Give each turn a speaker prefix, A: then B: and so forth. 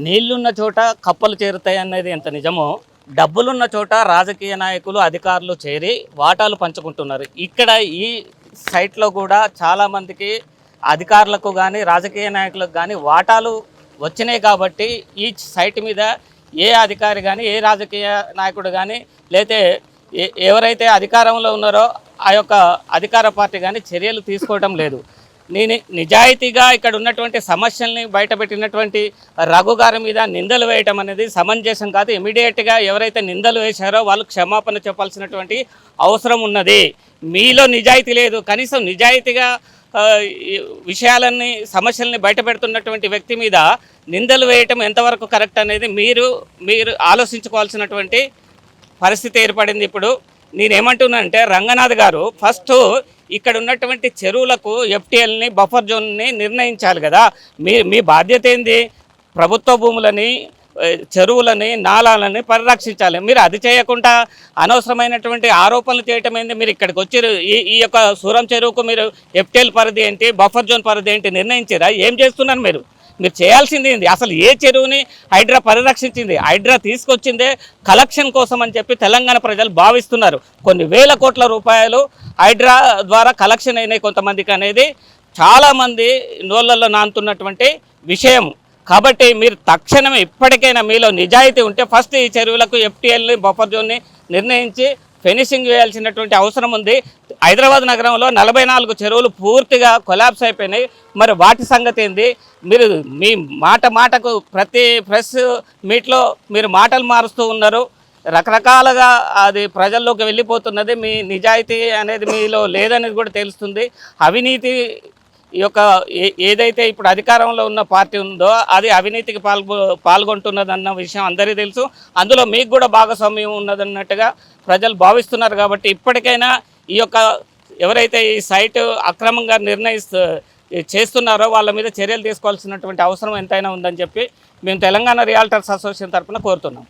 A: నీళ్లున్న చోట కప్పలు చేరుతాయి అనేది ఎంత నిజమో, డబ్బులున్న చోట రాజకీయ నాయకులు అధికారులు చేరి వాటాలు పంచుకుంటున్నారు. ఇక్కడ ఈ సైట్లో కూడా చాలామందికి అధికారులకు కానీ రాజకీయ నాయకులకు కానీ వాటాలు వచ్చినాయి. కాబట్టి ఈ సైట్ మీద ఏ అధికారి కానీ ఏ రాజకీయ నాయకుడు కానీ లేతే ఎవరైతే అధికారంలో ఉన్నారో ఆ యొక్క అధికార పార్టీ కానీ చర్యలు తీసుకోవడం లేదు. నేను నిజాయితీగా ఇక్కడ ఉన్నటువంటి సమస్యల్ని బయటపెట్టినటువంటి రఘు గారి మీద నిందలు వేయటం అనేది సమంజసం కాదు. ఇమీడియట్గా ఎవరైతే నిందలు వేశారో వాళ్ళు క్షమాపణ చెప్పాల్సినటువంటి అవసరం ఉన్నది. మీలో నిజాయితీ లేదు. కనీసం నిజాయితీగా విషయాలన్నీ సమస్యల్ని బయటపెడుతున్నటువంటి వ్యక్తి మీద నిందలు వేయటం ఎంతవరకు కరెక్ట్ అనేది మీరు ఆలోచించుకోవాల్సినటువంటి పరిస్థితి ఏర్పడింది. ఇప్పుడు నేనేమంటున్నానంటే రంగనాథ్ గారు ఫస్ట్ ఇక్కడ ఉన్నటువంటి చెరువులకు ఎఫ్టీఎల్ని బఫర్ జోన్ని నిర్ణయించాలి కదా. మీ బాధ్యత ఏంది? ప్రభుత్వ భూములని చెరువులని నాలాలని పరిరక్షించాలి. మీరు అది చేయకుండా అనవసరమైనటువంటి ఆరోపణలు చేయటం ఏంది? మీరు ఇక్కడికి వచ్చి ఈ యొక్క సూరం చెరువుకు మీరు ఎఫ్టీఎల్ పరిధి ఏంటి, బఫర్ జోన్ పరిధి ఏంటి నిర్ణయించారా? ఏం చేస్తున్నారు మీరు? మీరు చేయాల్సింది ఏంది? అసలు ఏ చెరువుని హైడ్రా పరిరక్షించింది? హైడ్రా తీసుకొచ్చిందే కలెక్షన్ కోసం అని చెప్పి తెలంగాణ ప్రజలు భావిస్తున్నారు. కొన్ని వేల కోట్ల రూపాయలు హైడ్రా ద్వారా కలెక్షన్ అయినాయి కొంతమందికి అనేది చాలామంది నోళ్ళల్లో నానుతున్నటువంటి విషయం. కాబట్టి మీరు తక్షణమే ఇప్పటికైనా మీలో నిజాయితీ ఉంటే ఫస్ట్ ఈ చెరువులకు ఎఫ్టీఎల్ని బఫర్ జోన్ని నిర్ణయించి ఫినిషింగ్ వేయాల్సినటువంటి అవసరం ఉంది. హైదరాబాద్ నగరంలో 44 చెరువులు పూర్తిగా కొలాప్స్ అయిపోయినాయి. మరి వాటి సంగతి ఏంది? మీరు మీ మాటకు ప్రతి ప్రెస్ మీట్లో మీరు మాటలు మారుస్తూ ఉన్నారు. రకరకాలుగా అది ప్రజల్లోకి వెళ్ళిపోతున్నది. మీ నిజాయితీ అనేది మీలో లేదనేది కూడా తెలుస్తుంది. అవినీతి యొక్క ఏదైతే ఇప్పుడు అధికారంలో ఉన్న పార్టీ ఉందో అది అవినీతికి పాల్గొంటున్నదన్న విషయం అందరికీ తెలుసు. అందులో మీకు కూడా భాగస్వామ్యం ఉన్నదన్నట్టుగా ప్రజలు భావిస్తున్నారు. కాబట్టి ఇప్పటికైనా ఈ యొక్క ఎవరైతే ఈ సైట్ అక్రమంగా చేస్తున్నారో వాళ్ళ మీద చర్యలు తీసుకోవాల్సినటువంటి అవసరం ఎంతైనా ఉందని చెప్పి మేము తెలంగాణ రియల్టర్స్ అసోసియేషన్ తరఫున కోరుతున్నాం.